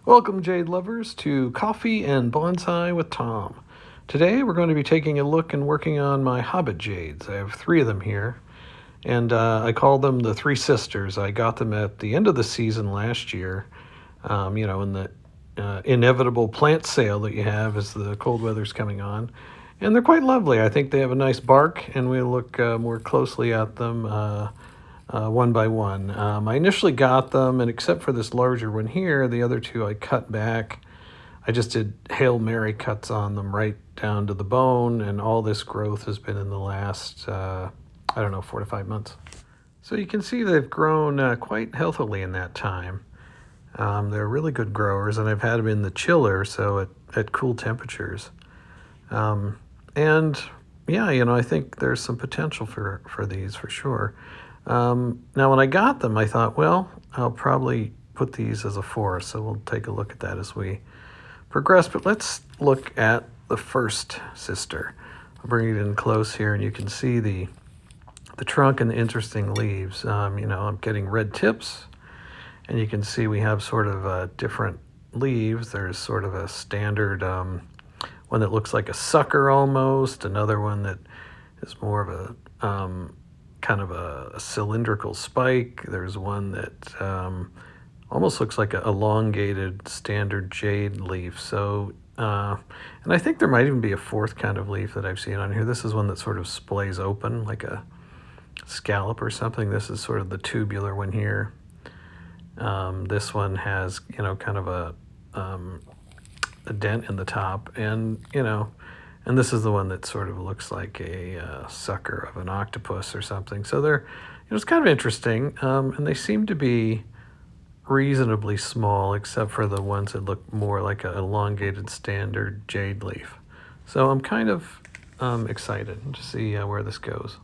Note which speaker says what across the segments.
Speaker 1: Welcome, Jade lovers, to Coffee and Bonsai with Tom. Today we're going to be taking a look and working on my Hobbit Jades. I have three of them here, and I call them the Three Sisters. I got them at the end of the season last year, in the inevitable plant sale that you have as the cold weather's coming on. And they're quite lovely. I think they have a nice bark, and we'll look more closely at them one by one. I initially got them, and except for this larger one here, the other two I cut back. I just did Hail Mary cuts on them right down to the bone, and all this growth has been in the last, 4 to 5 months. So you can see they've grown quite healthily in that time. They're really good growers, and I've had them in the chiller, so at cool temperatures. And yeah, I think there's some potential for these for sure. Now, when I got them, I thought, well, I'll probably put these as a forest, so we'll take a look at that as we progress. But let's look at the first sister. I'll bring it in close here, and you can see the trunk and the interesting leaves. I'm getting red tips, and you can see we have sort of different leaves. There's sort of a standard one that looks like a sucker almost, another one that is more of a kind of a cylindrical spike. There's one that almost looks like an elongated standard jade leaf. So, and I think there might even be a fourth kind of leaf that I've seen on here. This is one that sort of splays open like a scallop or something. This is sort of the tubular one here. This one has, kind of a dent in the top, and this is the one that sort of looks like a sucker of an octopus or something. So they're, it's kind of interesting, and they seem to be reasonably small, except for the ones that look more like an elongated standard jade leaf. So I'm kind of excited to see where this goes.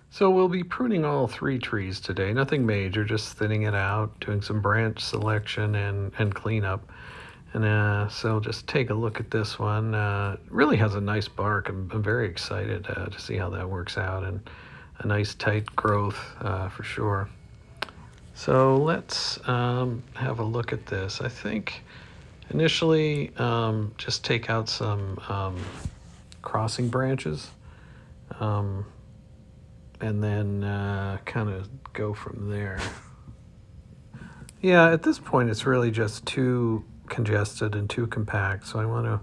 Speaker 1: So we'll be pruning all three trees today. Nothing major, just thinning it out, doing some branch selection and cleanup. And so just take a look at this one. It really has a nice bark. I'm very excited to see how that works out, and a nice tight growth for sure. So let's have a look at this. I think initially just take out some crossing branches, and then kind of go from there. Yeah, at this point it's really just too congested and too compact, so I want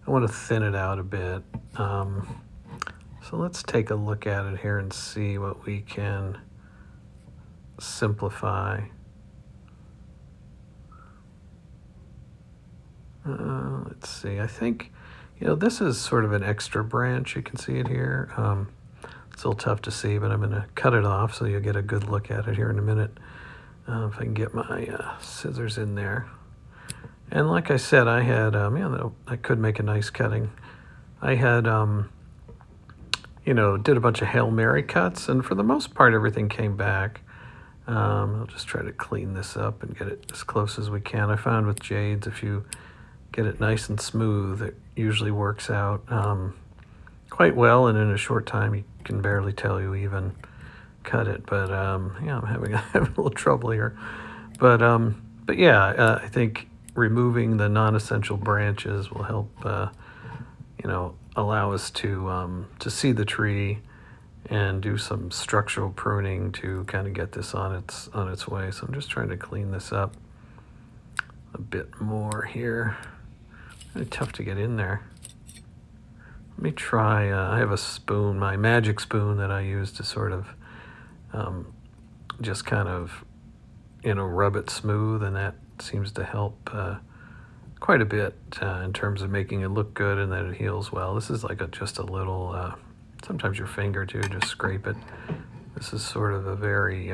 Speaker 1: to thin it out a bit. So let's take a look at it here and see what we can simplify. Let's see. I think this is sort of an extra branch. You can see it here. It's a little tough to see, but I'm going to cut it off so you'll get a good look at it here in a minute. If I can get my scissors in there. And like I said, I had, I could make a nice cutting. I had, did a bunch of Hail Mary cuts, and for the most part, everything came back. I'll just try to clean this up and get it as close as we can. I found with jades, if you get it nice and smooth, it usually works out quite well, and in a short time, you can barely tell you even cut it. But I'm having a little trouble here. But yeah, I think removing the non-essential branches will help, allow us to see the tree and do some structural pruning to kind of get this on its way. So I'm just trying to clean this up a bit more here. Really tough to get in there. Let me try. I have a spoon, my magic spoon, that I use to sort of just kind of rub it smooth, and that seems to help quite a bit in terms of making it look good and that it heals well. This is like just a little, sometimes your finger too, just scrape it. This is sort of a very,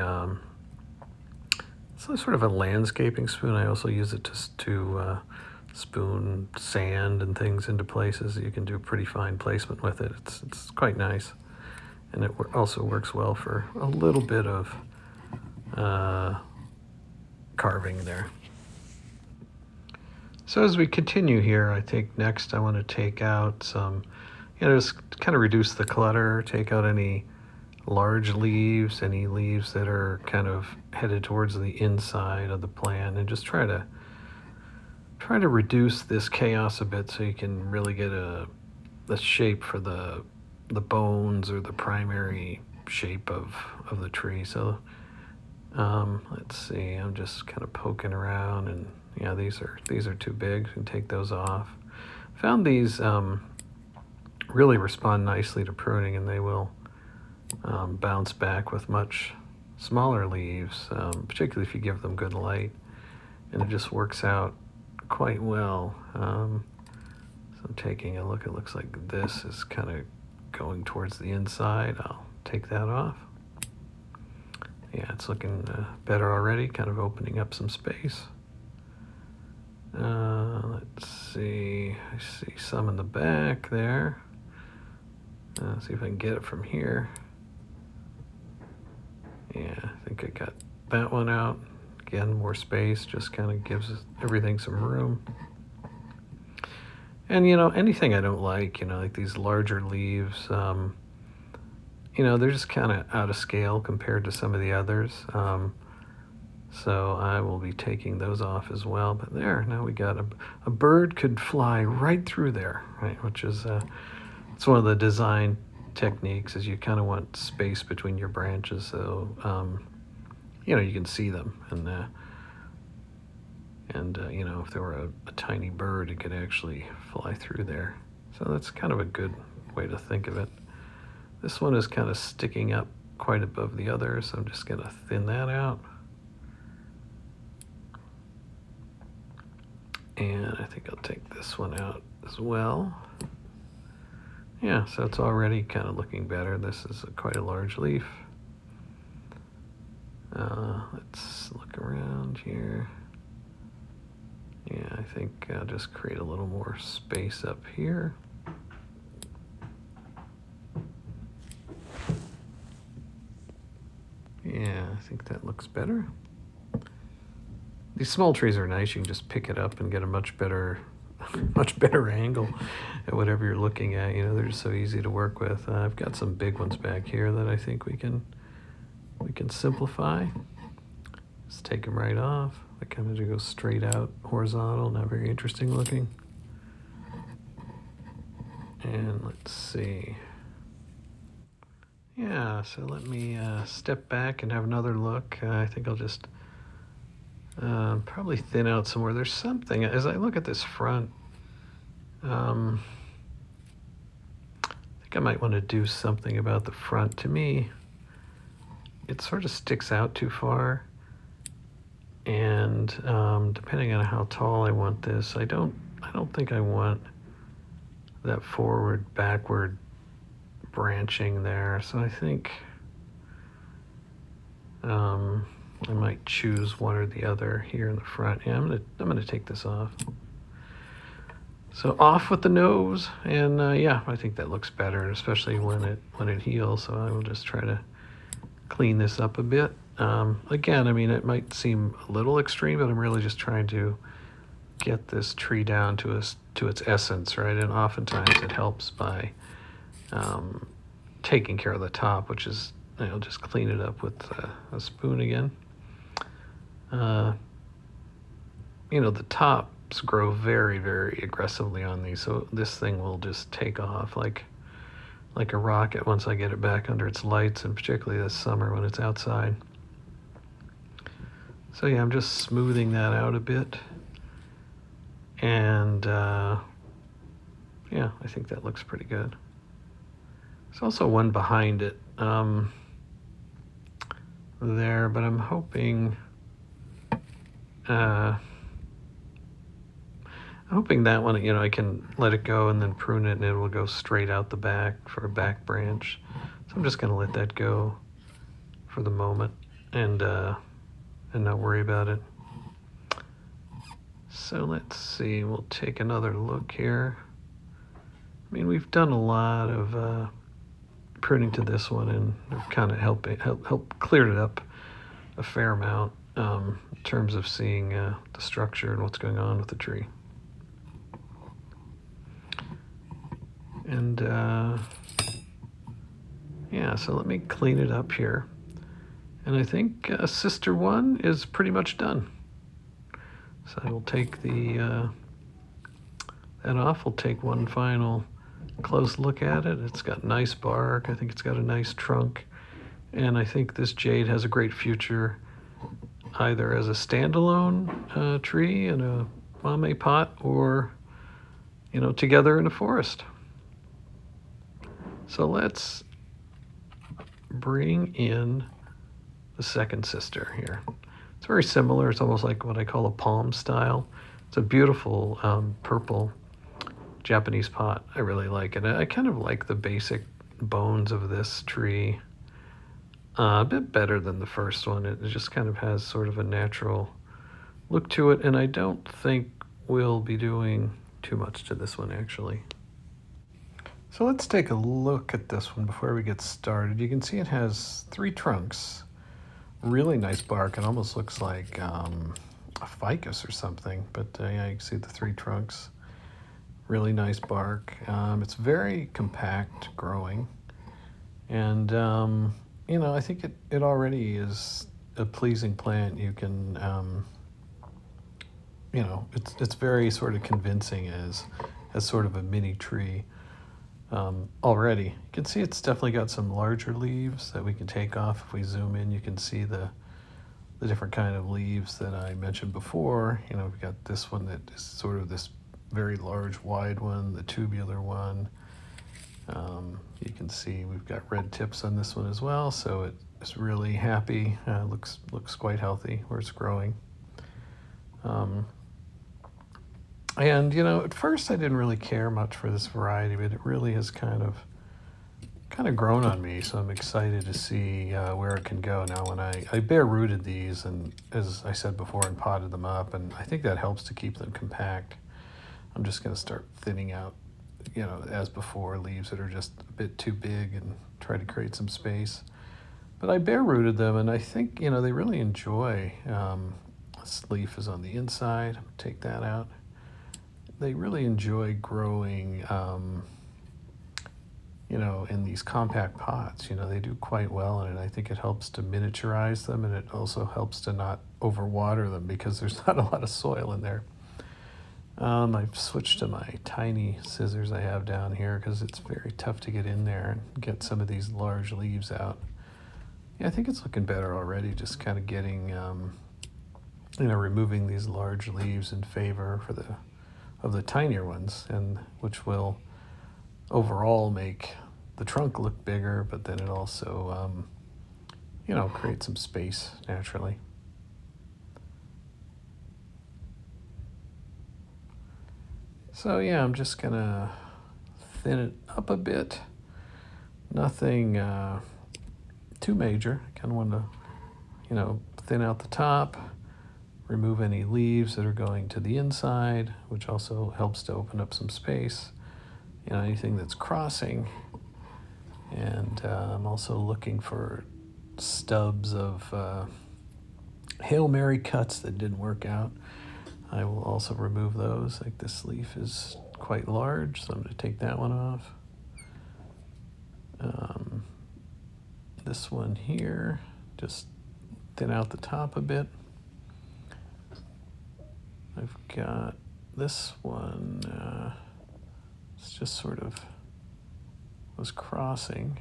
Speaker 1: it's sort of a landscaping spoon. I also use it to spoon sand and things into places. You can do pretty fine placement with it. It's quite nice. And it also works well for a little bit of carving there. So as we continue here, I think next I want to take out some, just kind of reduce the clutter, take out any large leaves, any leaves that are kind of headed towards the inside of the plant, and just try to try to reduce this chaos a bit so you can really get a shape for the bones or the primary shape of the tree. So let's see, I'm just kind of poking around, and yeah, these are too big. You can take those off. Found these really respond nicely to pruning, and they will bounce back with much smaller leaves, particularly if you give them good light, and it just works out quite well. So I'm taking a look. It looks like this is kind of going towards the inside. I'll take that off. Yeah, it's looking better already, kind of opening up some space. Let's see, I see some in the back there. See if I can get it from here. Yeah, I think I got that one out. Again, more space, just kind of gives everything some room. And, you know, anything I don't like, you know, like these larger leaves, you know, they're just kind of out of scale compared to some of the others. So I will be taking those off as well. But there, now we got a bird could fly right through there, right? Which is, it's one of the design techniques, is you kind of want space between your branches so, you know, you can see them. And you know, if there were a tiny bird, it could actually fly through there. So that's kind of a good way to think of it. This one is kind of sticking up quite above the others, so I'm just going to thin that out. And I think I'll take this one out as well. Yeah, so it's already kind of looking better. This is quite a large leaf. Let's look around here. Yeah, I think I'll just create a little more space up here. Yeah, I think that looks better. These small trees are nice. You can just pick it up and get a much better angle at whatever you're looking at. You know, they're just so easy to work with. I've got some big ones back here that I think we can simplify. Just take them right off. They kind of go straight out horizontal, not very interesting looking. And let's see. Yeah, so let me step back and have another look. I think I'll just probably thin out somewhere. There's something, as I look at this front, I think I might want to do something about the front. To me, it sort of sticks out too far. And depending on how tall I want this, I don't think I want that forward, backward branching there. So I think I might choose one or the other here in the front. Yeah, I'm gonna take this off. So off with the nose, and yeah, I think that looks better, especially when it heals. So I will just try to clean this up a bit. Again, I mean, it might seem a little extreme, but I'm really just trying to get this tree down to its essence, right? And oftentimes it helps by taking care of the top, which is, I'll just clean it up with a spoon again. You know, the tops grow very, very aggressively on these, so this thing will just take off like a rocket once I get it back under its lights, and particularly this summer when it's outside. So yeah, I'm just smoothing that out a bit. And yeah, I think that looks pretty good. There's also one behind it there, but I'm hoping that one, you know, I can let it go and then prune it and it will go straight out the back for a back branch. So I'm just going to let that go for the moment and not worry about it. So let's see, we'll take another look here. I mean, we've done a lot of pruning to this one, and we've kind of helped cleared it up a fair amount in terms of seeing the structure and what's going on with the tree. And yeah, so let me clean it up here. And I think sister one is pretty much done. So I will take that off. We'll take one final close look at it. It's got nice bark. I think it's got a nice trunk. And I think this jade has a great future either as a standalone tree in a mame pot or, together in a forest. So let's bring in the second sister here. It's very similar. It's almost like what I call a palm style. It's a beautiful purple Japanese pot. I really like it. I kind of like the basic bones of this tree a bit better than the first one. It just kind of has sort of a natural look to it, and I don't think we'll be doing too much to this one actually. So let's take a look at this one before we get started. You can see it has 3 trunks. Really nice bark. It almost looks like a ficus or something, but yeah, you can see the 3 trunks. Really nice bark. It's very compact growing, and I think it already is a pleasing plant. You can, it's very sort of convincing as sort of a mini tree. Already. You can see it's definitely got some larger leaves that we can take off. If we zoom in, you can see the different kind of leaves that I mentioned before. We've got this one that is sort of this very large wide one, the tubular one. You can see we've got red tips on this one as well, so it's really happy. Looks quite healthy where it's growing. And at first I didn't really care much for this variety, but it really has kind of grown on me. So I'm excited to see where it can go. Now, when I bare rooted these, and as I said before, and potted them up, and I think that helps to keep them compact. I'm just going to start thinning out, as before, leaves that are just a bit too big and try to create some space. But I bare rooted them, and I think they really enjoy. This leaf is on the inside. Take that out. They really enjoy growing, in these compact pots. They do quite well in it. I think it helps to miniaturize them, and it also helps to not overwater them because there's not a lot of soil in there. I've switched to my tiny scissors I have down here because it's very tough to get in there and get some of these large leaves out. Yeah, I think it's looking better already, just kind of getting, removing these large leaves in favor of the tinier ones, and which will overall make the trunk look bigger, but then it also, create some space naturally. So yeah, I'm just gonna thin it up a bit. Nothing too major. I kind of want to, thin out the top, remove any leaves that are going to the inside, which also helps to open up some space. Anything that's crossing. And I'm also looking for stubs of Hail Mary cuts that didn't work out. I will also remove those. Like this leaf is quite large, so I'm going to take that one off. This one here, just thin out the top a bit. I've got this one, it's just sort of was crossing.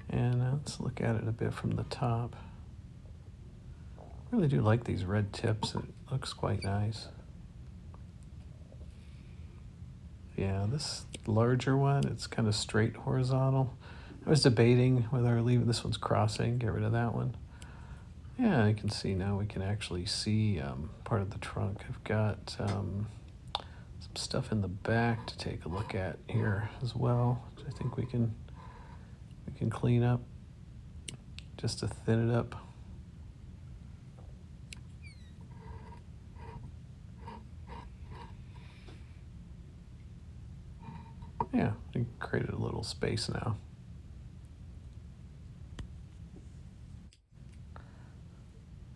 Speaker 1: And let's look at it a bit from the top. I really do like these red tips. It looks quite nice. Yeah, this larger one, it's kind of straight horizontal. I was debating whether I leave this one's crossing, get rid of that one. Yeah, you can see now we can actually see part of the trunk. I've got some stuff in the back to take a look at here as well, which I think we can clean up just to thin it up. Yeah, we created a little space now.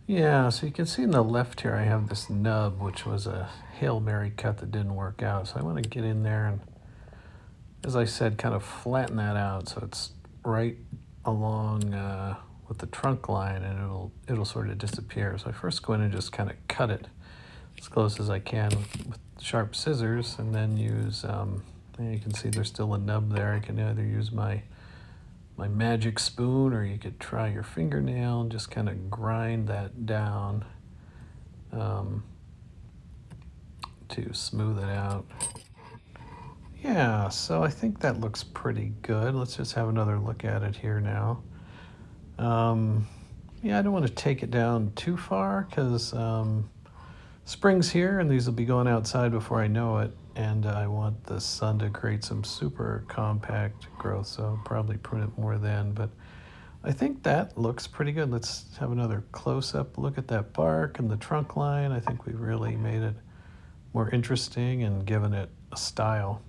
Speaker 1: Yeah, so you can see in the left here I have this nub, which was a Hail Mary cut that didn't work out. So I want to get in there and, as I said, kind of flatten that out so it's right along with the trunk line, and it'll sort of disappear. So I first go in and just kind of cut it as close as I can with sharp scissors, and then use, you can see there's still a nub there. I can either use my magic spoon, or you could try your fingernail and just kind of grind that down to smooth it out. Yeah, so I think that looks pretty good. Let's just have another look at it here now. Yeah, I don't want to take it down too far because spring's here and these will be going outside before I know it, and I want the sun to create some super compact growth, so I'll probably prune it more then, but I think that looks pretty good. Let's have another close-up look at that bark and the trunk line. I think we've really made it more interesting and given it a style.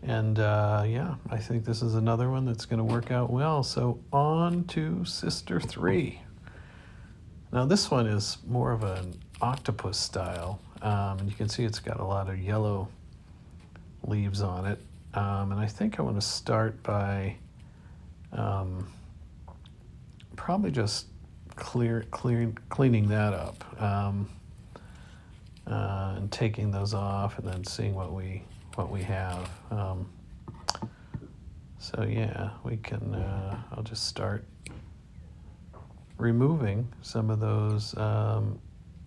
Speaker 1: And yeah, I think this is another one that's going to work out well. So on to Sister 3. Now this one is more of an octopus style. And you can see it's got a lot of yellow leaves on it. And I think I want to start by probably just cleaning that up and taking those off, and then seeing what we have. So yeah, we can, I'll just start removing some of those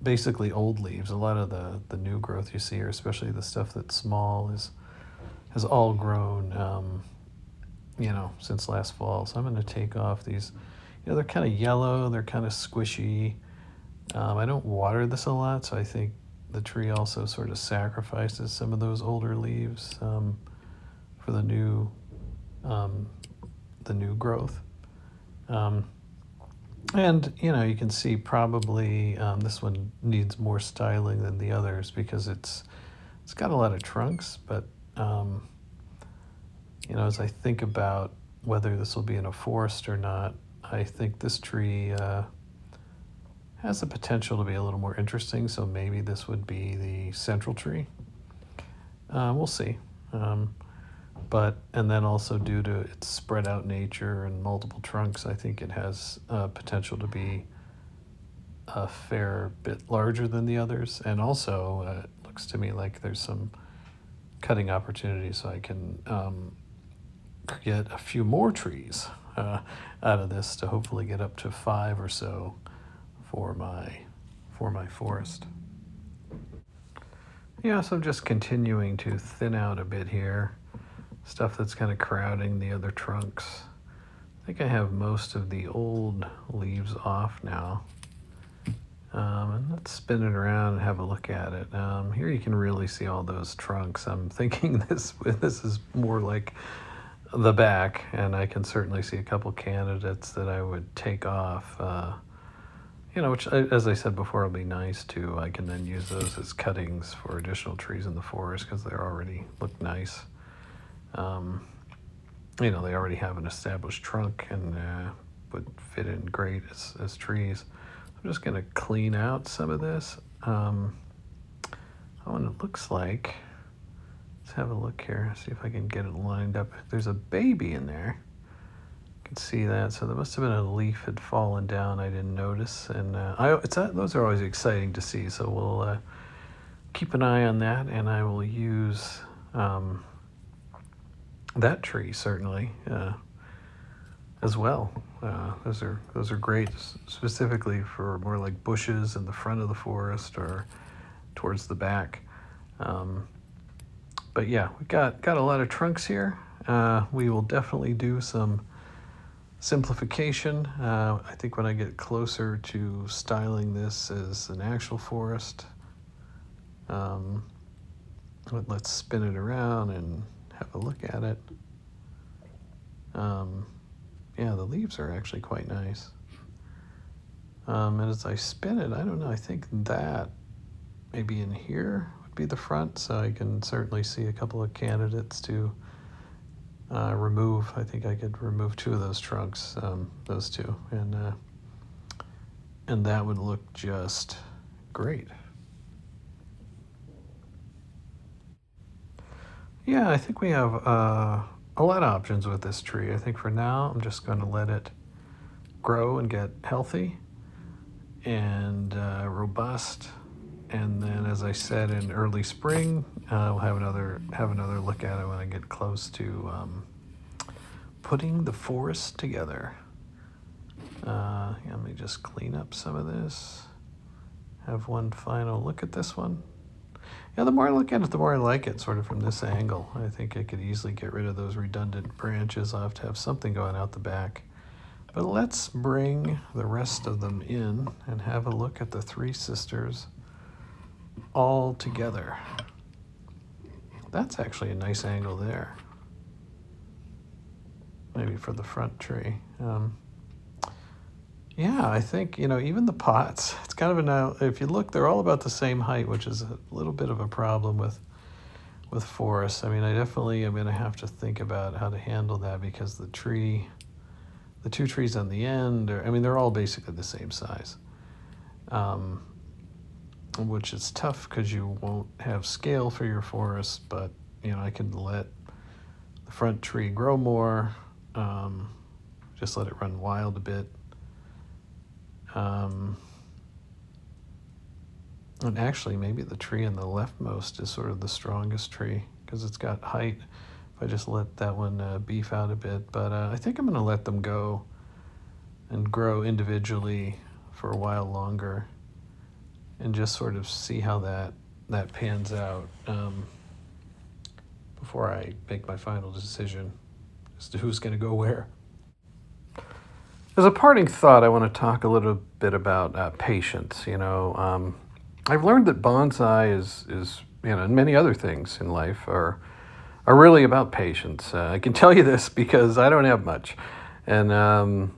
Speaker 1: basically old leaves. A lot of the new growth you see here, especially the stuff that's small, has all grown since last fall. So I'm going to take off these. They're kind of yellow, they're kind of squishy. I don't water this a lot, so I think the tree also sort of sacrifices some of those older leaves for the new growth. And you can see probably this one needs more styling than the others because it's got a lot of trunks, but as I think about whether this will be in a forest or not, I think this tree has the potential to be a little more interesting, so maybe this would be the central tree. We'll see. And then also due to its spread out nature and multiple trunks, I think it has potential to be a fair bit larger than the others. And also, it looks to me like there's some cutting opportunities, so I can get a few more trees out of this to hopefully get up to 5 or so for my forest. Yeah, so just continuing to thin out a bit here. Stuff that's kind of crowding the other trunks. I think I have most of the old leaves off now. And let's spin it around and have a look at it. Here you can really see all those trunks. I'm thinking this is more like the back, and I can certainly see a couple candidates that I would take off. Which, as I said before, will be nice too. I can then use those as cuttings for additional trees in the forest because they already look nice. They already have an established trunk and would fit in great as trees. I'm just going to clean out some of this. And it looks like, let's have a look here, see if I can get it lined up. There's a baby in there. You can see that. So there must have been a leaf had fallen down. I didn't notice. And those are always exciting to see. So we'll keep an eye on that, and I will use that tree certainly as well. Those are great, specifically for more like bushes in the front of the forest or towards the back. But yeah, we've got a lot of trunks here. We will definitely do some simplification. I think when I get closer to styling this as an actual forest, let's spin it around and have a look at it. Yeah, the leaves are actually quite nice. And as I spin it, I don't know, I think that maybe in here would be the front, so I can certainly see a couple of candidates to remove. I think I could remove 2 of those trunks, those 2, and that would look just great. Yeah, I think we have a lot of options with this tree. I think for now, I'm just going to let it grow and get healthy and robust. And then, as I said, in early spring, we'll have another look at it when I get close to putting the forest together. Let me just clean up some of this. Have one final look at this one. Yeah, the more I look at it, the more I like it, sort of from this angle. I think I could easily get rid of those redundant branches. I'll have to have something going out the back. But let's bring the rest of them in and have a look at the three sisters all together. That's actually a nice angle there. Maybe for the front tree. Yeah, I think, even the pots, it's kind of if you look, they're all about the same height, which is a little bit of a problem with forests. I mean, I definitely am going to have to think about how to handle that because the two trees on the end, they're all basically the same size, which is tough because you won't have scale for your forest, but, I can let the front tree grow more, just let it run wild a bit. And actually, maybe the tree in the leftmost is sort of the strongest tree because it's got height. If I just let that one beef out a bit. But I think I'm going to let them go and grow individually for a while longer and just sort of see how that pans out before I make my final decision as to who's going to go where. As a parting thought, I want to talk a little bit about patience. I've learned that bonsai is and many other things in life are really about patience. I can tell you this because I don't have much. And,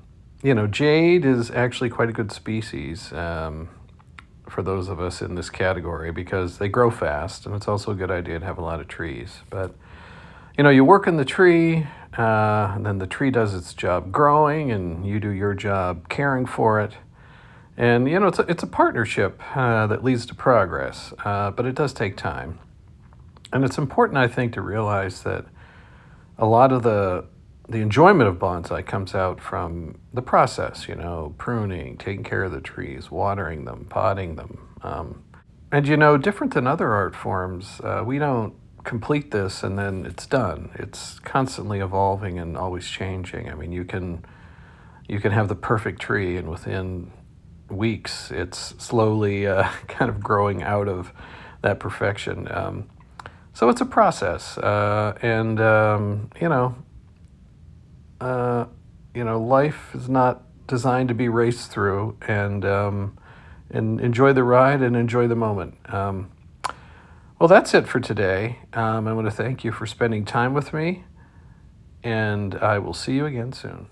Speaker 1: Jade is actually quite a good species for those of us in this category because they grow fast, and it's also a good idea to have a lot of trees. But, you work in the tree, and then the tree does its job growing, and you do your job caring for it. And, it's a partnership that leads to progress, but it does take time. And it's important, I think, to realize that a lot of the enjoyment of bonsai comes out from the process, pruning, taking care of the trees, watering them, potting them. And, different than other art forms, we don't complete this and then it's done. It's constantly evolving and always changing. I mean, you can have the perfect tree and within weeks it's slowly kind of growing out of that perfection. So it's a process, and life is not designed to be raced through, and enjoy the ride and enjoy the moment. Well, that's it for today. I want to thank you for spending time with me, and I will see you again soon.